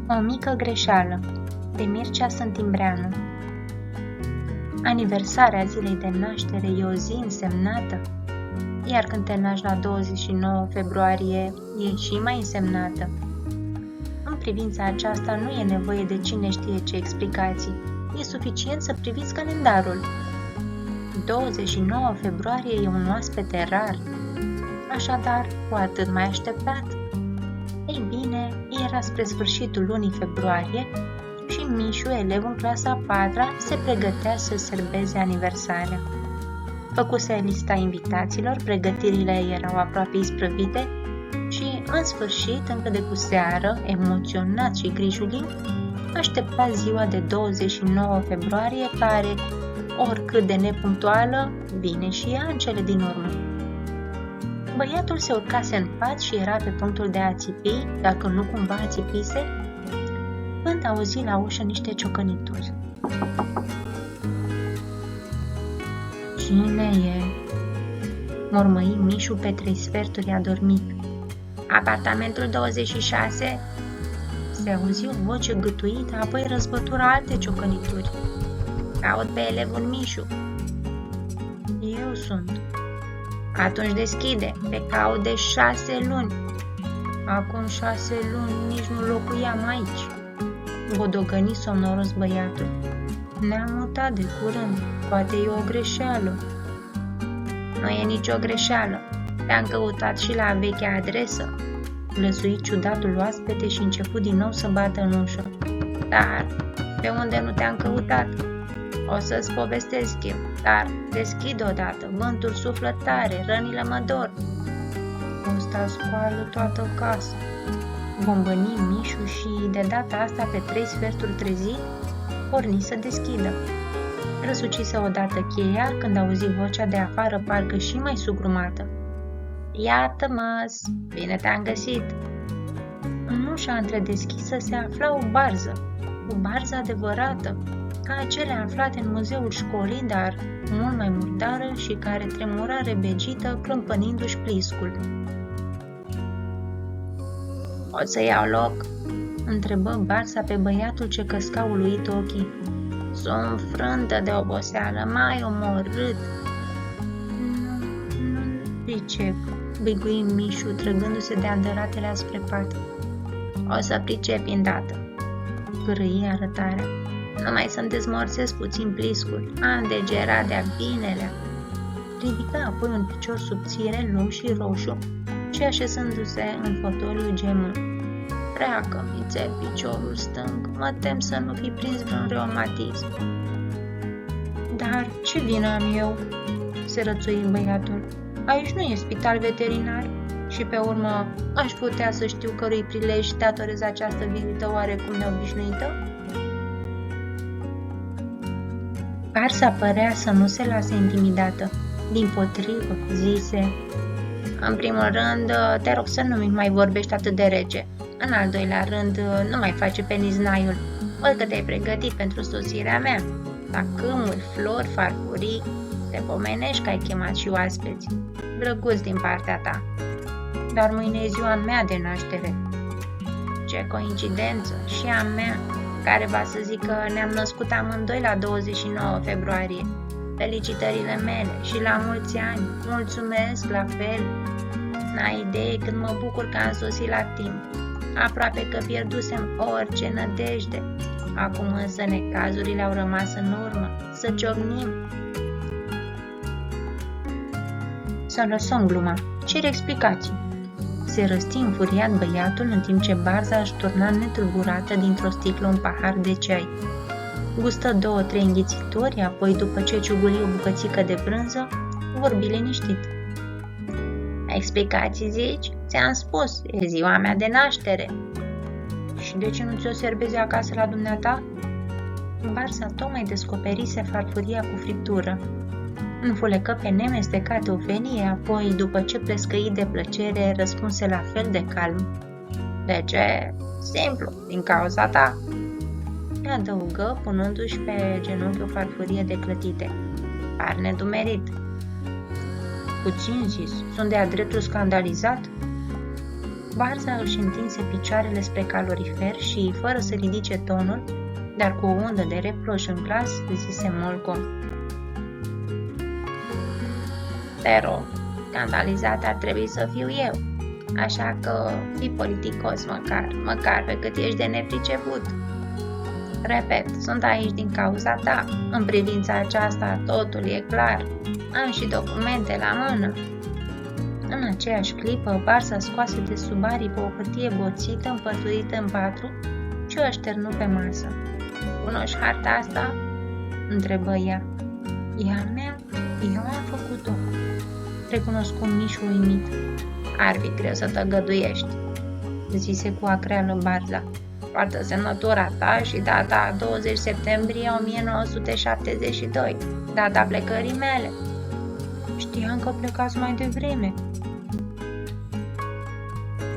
O mică greșeală, de Mircea Sântimbreanu. Aniversarea zilei de naștere e o zi însemnată, iar când te naști la 29 februarie e și mai însemnată. În privința aceasta nu e nevoie de cine știe ce explicații, e suficient să priviți calendarul. 29 februarie e un oaspete rar, așadar cu atât mai așteptat. Ei bine, era spre sfârșitul lunii februarie și Mișu, elev în clasa 4-a, se pregătea să serbeze aniversarea. Făcuse lista invitaților, pregătirile erau aproape isprăvite și, în sfârșit, încă de cu seară, emoționat și grijuliu, aștepta ziua de 29 februarie, care, oricât de nepunctuală, vine și ea în cele din urmă. Băiatul se urcase în pat și era pe punctul de a țipi, dacă nu cumva țipise, când auzi la ușă niște ciocănituri. Cine e? Mormăi Mișu pe 3 sferturi adormit. Apartamentul 26? Se auzi o voce gâtuită, apoi răzbătură alte ciocănituri. Caut pe elevul Mișu. Eu sunt. Atunci deschide, te caut de 6 luni. Acum 6 luni nici nu locuiam aici. Bodogăni sonoros băiatul. Ne-am mutat de curând, poate e o greșeală. Nu e nicio greșeală, te-am căutat și la vechea adresă. Lăsui ciudatul oaspete și început din nou să bată în ușă. Dar, pe unde nu te-am căutat? O să-ți povestesc eu, dar deschid odată, vântul suflă tare, rănile mă dor. Ăsta scoală toată casa. Bombăni Mișu și, de data asta pe 3 sferturi trezit, porni să deschidă. Răsucise odată cheia când auzi vocea de afară parcă și mai sugrumată. Iată-mă-s, bine te-am găsit! În ușa întredeschisă se afla o barză adevărată, ca cele aflate în muzeul școlii, dar mult mai murdară și care tremura rebegită, crâmpănindu-și pliscul. O să iau loc? Întrebă barsa pe băiatul ce căsca uluit ochii. Sunt frântă de oboseală, mai omorât. Nu pricep, băigui Mișu, trăgându-se de andăratele spre pat. O să pricepi îndată, gârâi arătarea. Numai să-mi dezmorțesc puțin pliscul, am degerat de-a binelea. Ridică apoi un picior subțire, lung și roșu și așezându-se în fotoliu gemul. Pleacă, mițel, piciorul stâng, mă tem să nu fi prins vreun reumatism. Dar ce vină am eu? Se rățui băiatul. Aici nu e spital veterinar și pe urmă aș putea să știu cărui prilej datorez această vizită oarecum neobișnuită? Barsa părea să nu se lase intimidată. Dimpotrivă, zise. În primul rând, te rog să nu mai vorbești atât de rece. În al doilea rând, nu mai face pe niznaiul. Văd că te-ai pregătit pentru sosirea mea. La câmuri, flori, farfurii, te pomenești că ai chemat și oaspeți. Drăguț din partea ta. Dar mâine e ziua mea de naștere. Ce coincidență, și a mea, care va să zic că ne-am născut amândoi la 29 februarie. Felicitările mele și la mulți ani. Mulțumesc, la fel. N-ai idee când mă bucur că am sosit la timp. Aproape că pierdusem orice nădejde. Acum însă necazurile au rămas în urmă. Să ciocnim. Să lăsăm gluma. Cer explicații. Se răsti înfuriat băiatul în timp ce barza își turna netulburată dintr-o sticlă un pahar de ceai. Gustă 2-3 înghițituri, apoi, după ce ciuguli o bucățică de brânză, vorbi liniștit. Explicații zici? Ți-am spus, e ziua mea de naștere. Și de ce nu ți-o serbezi acasă la dumneata? Barsa tocmai descoperise farfuria cu friptură. Înfulecă pe nemestecate o fenie, apoi, după ce plescăi de plăcere, răspunse la fel de calm. De ce? Simplu, din cauza ta. Adăugă, punându-și pe genunchi o farfurie de clătite. Par nedumerit. Puțin zis, sunt de-a dreptul scandalizat? Barza își întinse picioarele spre calorifer și, fără să ridice tonul, dar cu o undă de reproș în glas, zise Molcom. Te rog, scandalizat ar trebui să fiu eu, așa că fii politicos măcar pe cât ești de nepriceput. Repet, sunt aici din cauza ta. În privința aceasta totul e clar. Am și documente la mână. În aceeași clipă, Barsa scoase de sub aripă o hârtie boțită împăturită în patru și o așternu pe masă. Cunoști harta asta? Întrebă ea. E a mea? Eu am făcut-o. Recunoscu Mișu uimit. Ar fi greu să tăgăduiești, zise cu acreală Barza. Poartă semnătura ta și data 20 septembrie 1972, data plecării mele. Știam că plecați mai devreme.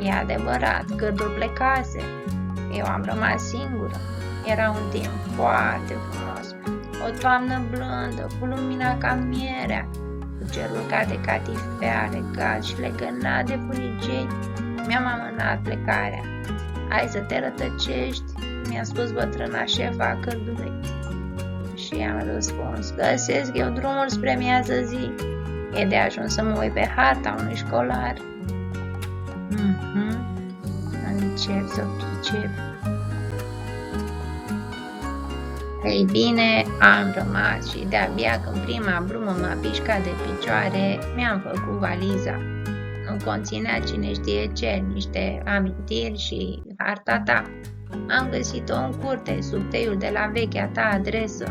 E adevărat, gârdul plecase. Eu am rămas singură. Era un timp foarte frumos. O toamnă blândă, cu lumina ca mierea, cu cerul ca de catifea legat și legănat de furicei. Mi-am amânat plecarea. Hai să te rătăcești, mi-a spus bătrâna șefa a cărdului. Și am răspuns, găsesc eu drumul spre miază zi. E de ajuns să mă uit pe harta unui școlar. Încep să pricep. Ei bine, am rămas și de-abia când prima brumă m-a pișcat de picioare, mi-am făcut valiza. Nu conținea cine știe ce, niște amintiri și harta ta. Am găsit-o în curte, sub teiul de la vechea ta adresă.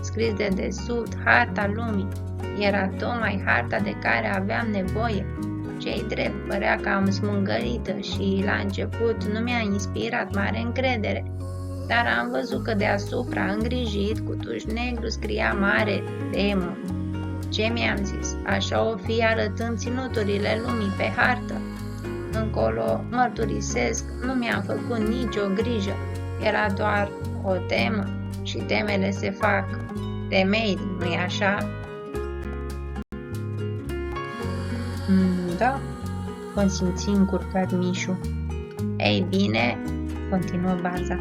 Scris de desubt, harta lumii. Era tocmai harta de care aveam nevoie. Ce-i drept, părea că am smângărită și la început nu mi-a inspirat mare încredere. Dar am văzut că deasupra, îngrijit, cu tuș negru, scria mare Demo. Ce mi-am zis? Așa o fi arătând ținuturile lumii pe hartă. Încolo, mărturisesc, nu mi-am făcut nicio grijă. Era doar o temă și temele se fac temei, nu-i așa? Da, consimți încurcat Mișu. Ei bine, continuă Barza,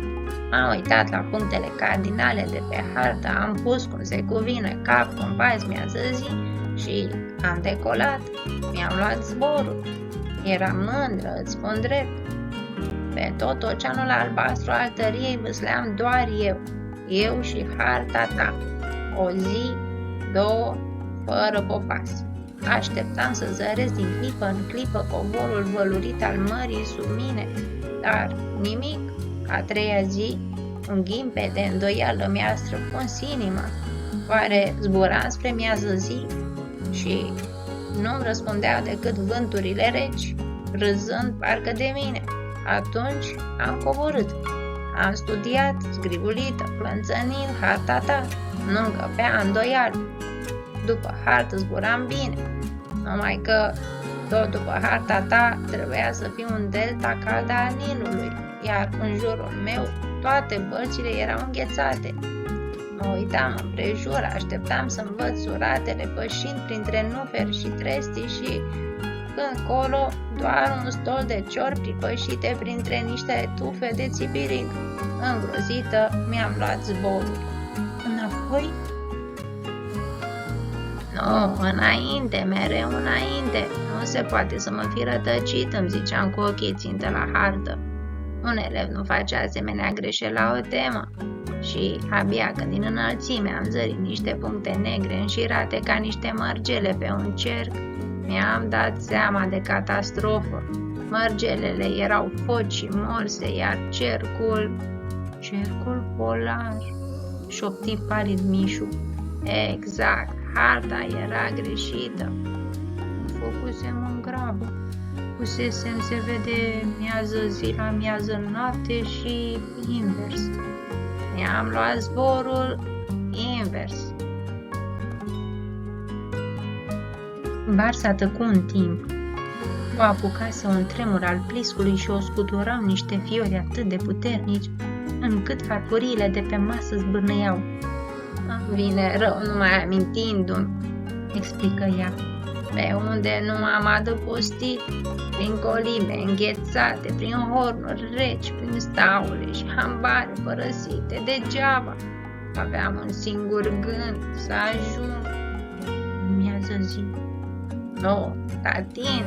am uitat la punctele cardinale de pe hartă, am pus cum se cuvine cap, compas, miază zi și am decolat. Mi-am luat zborul. Eram mândră, îți spun drept. Pe tot oceanul albastru al tăriei vâsleam doar eu și harta ta. O zi, două, fără popas. Așteptam să zăresc din clipă în clipă covorul vălurit al mării sub mine, dar nimic. A treia zi, un ghimpe de îndoială mi-a străpuns inima. Oare zburam spre miază zi? Și nu-mi răspundeau decât vânturile reci, râzând parcă de mine. Atunci am coborât. Am studiat, zgribulită, plânțănind harta ta. Nu încăpea îndoială. După hartă zburam bine, numai că tot după harta ta trebuia să fiu un delta cald al Nilului, iar în jurul meu toate bălcile erau înghețate. Mă uitam împrejur, așteptam să învăț suratele pășind printre nuferi și trestii și, când colo, doar un stol de ciori pripășite printre niște tufe de țipiric. Îngrozită, mi-am luat zborul. Înapoi? Nu, înainte, mereu înainte. Nu se poate să mă fi rătăcit, îmi ziceam cu ochii țintă la hartă. Un elev nu face asemenea greșeli la o temă. Și abia când din înălțime am zărit niște puncte negre înșirate ca niște mărgele pe un cerc, mi-am dat seama de catastrofă. Mărgelele erau foci și morse, iar cercul polar, șopti palid Mișu. Exact, harta era greșită. Făcusem în grabă. Pusesem, se vede, miază zi la miază noapte și invers. Mi-am luat zborul invers. Barsa tăcu un timp. O apucase un tremur al pliscului și o scuturau niște fiori atât de puternici, încât farfuriile de pe masă zbârnăiau. Vine rău numai amintindu-mi, explică ea. pe unde nu am adăpostit, prin colibe înghețate, prin hornuri reci, prin staule și hambare părăsite degeaba. Aveam un singur gând, să ajung. Mi-a zi. Nu, tatin,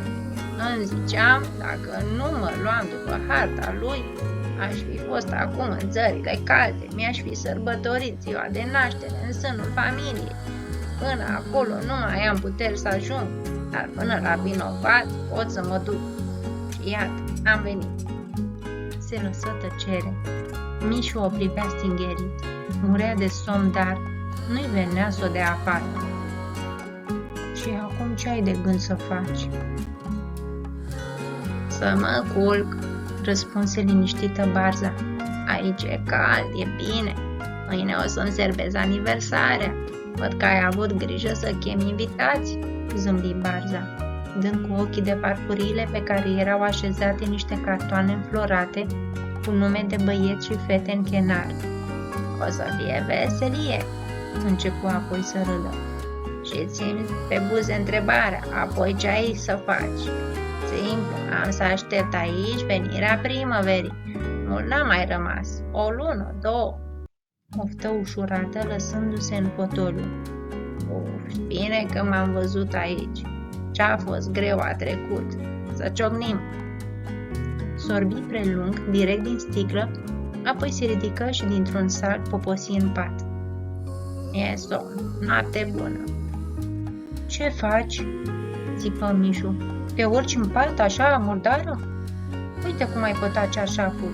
îmi ziceam, dacă nu mă luam după harta lui, aș fi fost acum în țările calde, mi-aș fi sărbătorit ziua de naștere în sânul familiei. Până acolo nu mai am puteri să ajung, dar până la vinovat pot să mă duc. Și iată, am venit. Se lăsă tăcere. Mișu o privea stingerit. Murea de somn, dar nu-i venea să o dea afară. Și acum ce ai de gând să faci? Să mă culc, răspunse liniștită Barza. Aici e cald, e bine. Mâine o să-mi serbez aniversarea. Văd că ai avut grijă să chemi invitați, zâmbi Barza, dând cu ochii de farfuriile pe care erau așezate niște cartoane înflorate cu nume de băieți și fete în chenar. O să fie veselie, începu apoi să râdă. Și țin pe buze întrebarea, apoi ce ai să faci? Simplu, am să aștept aici venirea primăverii. Mult n-a mai rămas, o lună, două. Oftă ușurată, lăsându-se în fotoliu. Bine că m-am văzut aici. Ce-a fost greu a trecut. Să ciocnim. Sorbi prelung, direct din sticlă, apoi se ridică și dintr-un salt poposi în pat. E somn, noapte bună. Ce faci? Țipă Mișu. Te urci în pat așa, murdară? Uite cum ai pătat ceașaful.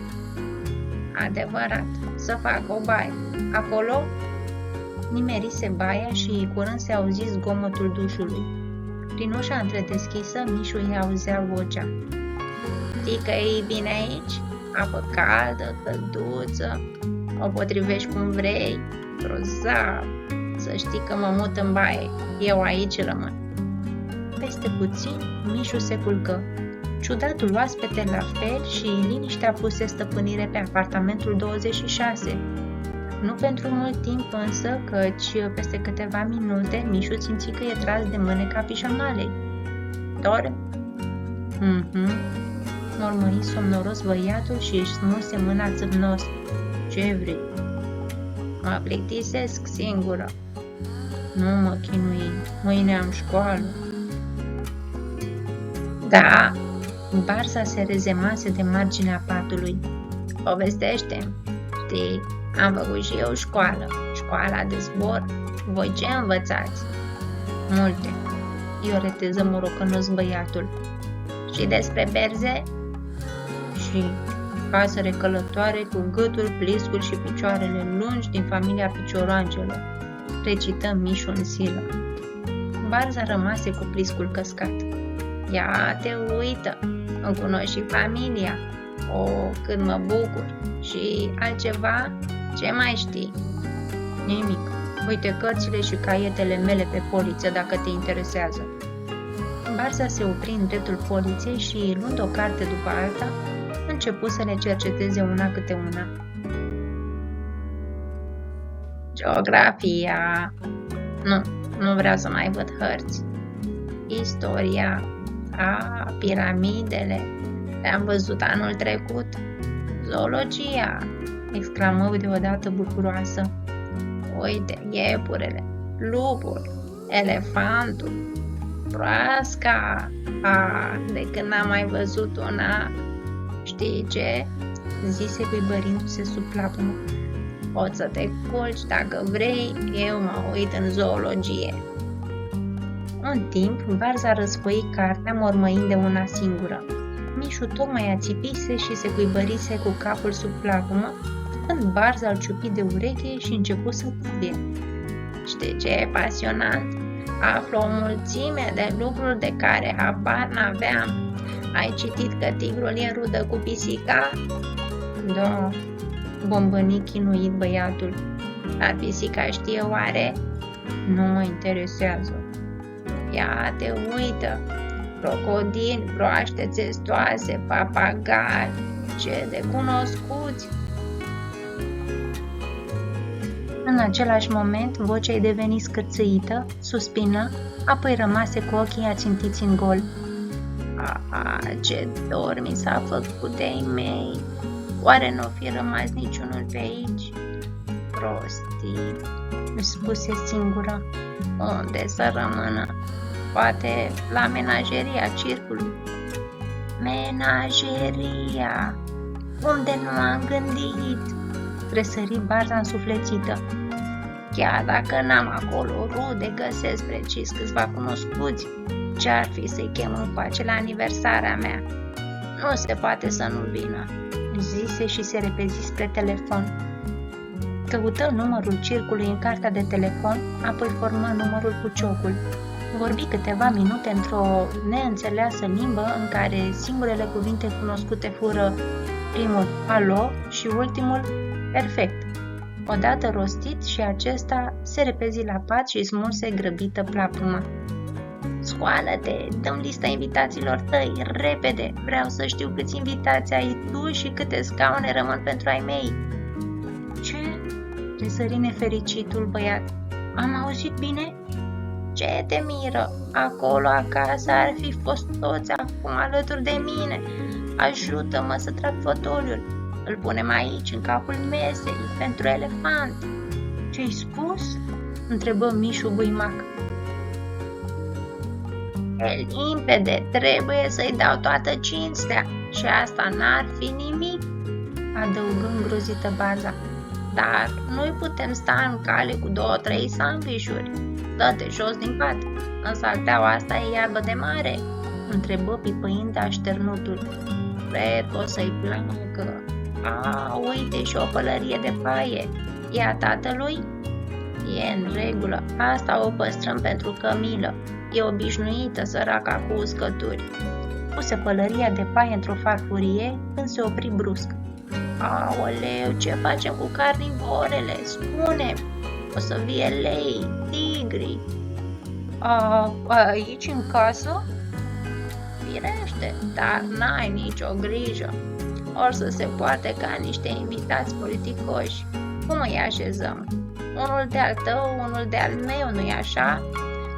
Adevărat, să fac o baie. Acolo? Nimerise baia și curând se auzi zgomotul dușului. Prin ușa întredeschisă, Mișu îi auzea vocea. Știi că e bine aici? Apă caldă, călduță, o potrivești cum vrei, grozav. Să știi că mă mut în baie, eu aici rămân. Peste puțin, Mișu se culcă. Ciudatul oaspete la fel și liniștea puse stăpânire pe apartamentul 26. Nu pentru mult timp însă, căci peste câteva minute Mișu simți că e tras de mâneca pijamalei. Dormi? Mormăi somnoros băiatul și își smulse mâna țârnos. Ce vrei? Mă plictisesc singură. Nu mă chinui, mâine am școală. Da, Barza se rezemase de marginea patului. Povestește-mi, știi, am făcut și eu școală, școala de zbor. Voi ce învățați? Multe, i-o reteză morocănos băiatul. Și despre berze? Și pasăre călătoare cu gâtul, pliscul și picioarele lungi din familia picioroancelor, recită Mișu în silă. Barza rămase cu pliscul căscat. Ia te uită, îmi cunoști și familia. O, cât mă bucur. Și altceva? Ce mai știi? Nimic. Uite cărțile și caietele mele pe poliță dacă te interesează. Barza se opri în dreptul poliței și, luând o carte după alta, începu să le cerceteze una câte una. Geografia. Nu vreau să mai văd hărți. Istoria. Piramidele. Le-am văzut anul trecut. Zoologia. Exclamă deodată bucuroasă. Uite, iepurele, lupul, elefantul, broasca. De când n-am mai văzut una. Știi ce? Zise cuibărindu-se sub plapumă. Poți să te culci dacă vrei, eu mă uit în zoologie. În timp, Barza răsfăi cartea mormăind de una singură. Mișu tocmai ațipise și se cuibărise cu capul sub plapumă, când Barza îl ciupi de ureche și începu să bubuie. Știi ce e pasionant? Aflu o mulțime de lucruri de care habar n-aveam. Ai citit că tigrul e rudă cu pisica? Da, bombăni chinuit băiatul. Dar pisica știe oare? Nu mă interesează. Ia te uită, crocodili, broaște țestoase, papagali, ce de cunoscuți. În același moment, vocea ei deveni scârțâită, suspină, apoi rămase cu ochii ațintiți în gol. Ce dor mi s-a făcut de-ai mei! Oare n-o fi rămas niciunul pe aici? Prostii, își spuse singură. Unde să rămână? Poate la menageria circului. Menageria! Unde nu am gândit? Tresări Barza însuflețită. Chiar dacă n-am acolo rude, găsesc precis câțiva cunoscuți. Ce-ar fi să-i chem încoace la aniversarea mea? Nu se poate să nu vină, zise și se repezi spre telefon. Căută numărul circului în cartea de telefon, apoi formă numărul cu ciocul. Vorbi câteva minute într-o neînțeleasă limbă în care singurele cuvinte cunoscute fură primul alo și ultimul perfect. Odată rostit și acesta se repezi la pat și smulse grăbită plapuma. Scoală-te, dă-mi lista invitațiilor tăi, repede, vreau să știu câți invitați ai tu și câte scaune rămân pentru ai mei. Ce? Tresări nefericitul băiat. Am auzit bine? Ce te miră? Acolo acasă ar fi fost toți acum alături de mine. Ajută-mă să trag fotoliul. Îl punem aici, în capul mesei, pentru elefant. Ce-ai spus? Întrebă Mișu buimac. E limpede, trebuie să-i dau toată cinstea și asta n-ar fi nimic, adăugă îngrozită Barza. Dar noi putem sta în cale cu 2-3 sandvișuri. Dă-te jos din pat, în salteaua asta e iarbă de mare, întrebă pipăind așternutul. Cred că o să-i placă. Uite și o pălărie de paie. E a tatălui? E în regulă, asta o păstrăm pentru Cămilă. E obișnuită săraca cu uscături. Puse pălăria de paie într-o farfurie când se opri brusc. Aoleu, ce facem cu carnivorele? Spune, o să vie lei, tigri. Aici în casă? Firește, dar n-ai nicio grijă. Or să se poarte ca niște invitați politicoși. Cum îi așezăm? Unul de-al tău, unul de-al meu, nu-i așa?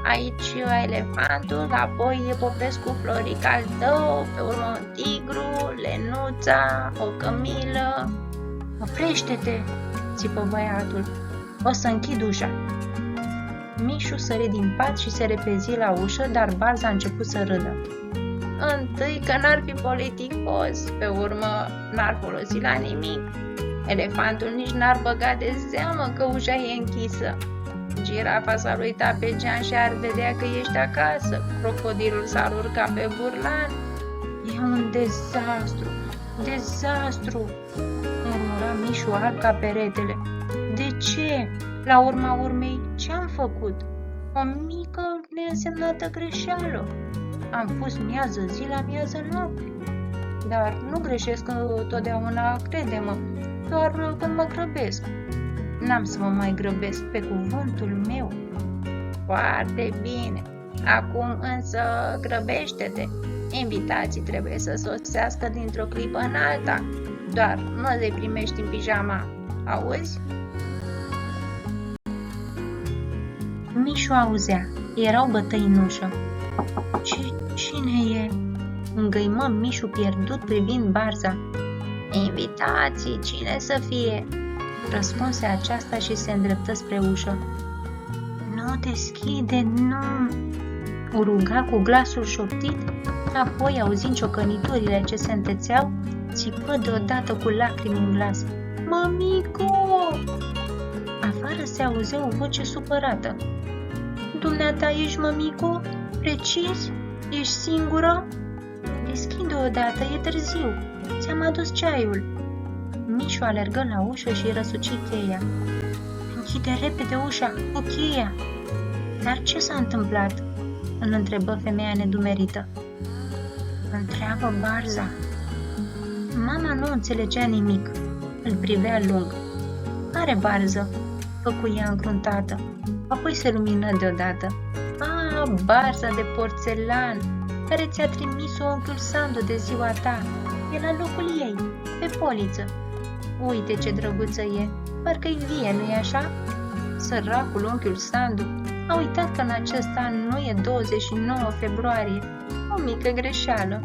Aici elefantul, apoi e Popescu Floric al tău, pe urmă un tigru, Lenuța, o Cămilă. Oprește-te, țipă băiatul. O să închid ușa. Mișu sări din pat și se repezi la ușă, dar Barza a început să râdă. Întâi că n-ar fi politicos, pe urmă n-ar folosi la nimic. Elefantul nici n-ar băga de seamă că ușa e închisă. Girafa s-ar uita pe geam și ar vedea că ești acasă. Crocodilul s-ar urca pe burlan. E un dezastru, dezastru, murmura Mișu alb ca peretele. De ce? La urma urmei, ce-am făcut? O mică neînsemnată greșeală. Am pus miază zi la miază noapte. Dar nu greșesc totdeauna, crede-mă, doar când mă grăbesc. N-am să mă mai grăbesc, pe cuvântul meu. Foarte bine. Acum însă grăbește-te. Invitații trebuie să sosească dintr-o clipă în alta. Doar nu le primești în pijama. Auzi? Mișu auzea. Erau bătăi în ușă. Cine e? Îngăimă Mișu pierdut privind Barza. Invitații, cine să fie? Răspunse aceasta și se îndreptă spre ușă. Nu deschide, nu! O ruga cu glasul șoptit, apoi, auzind ciocăniturile ce se întețeau, țipă deodată cu lacrimi în glas. Mămico! Afară se auzea o voce supărată. Dumneata ești, mămico? Precis? Ești singură? Deschide odată, e târziu. Ți-am adus ceaiul. Mișu alergă la ușă și răsuci cheia. Închide repede ușa, cu cheia. Dar ce s-a întâmplat? Îl întrebă femeia nedumerită. Întreabă Barza. Mama nu înțelegea nimic. Îl privea lung. Care Barză? Făcu ea încruntată. Apoi se lumină deodată. Barza de porțelan, care ți-a trimis-o unchiul Sandu de ziua ta. E la locul ei, pe poliță. Uite ce drăguță e, parcă-i vie, nu-i așa? Săracul unchiul Sandu a uitat că în acest an nu e 29 februarie. O mică greșeală.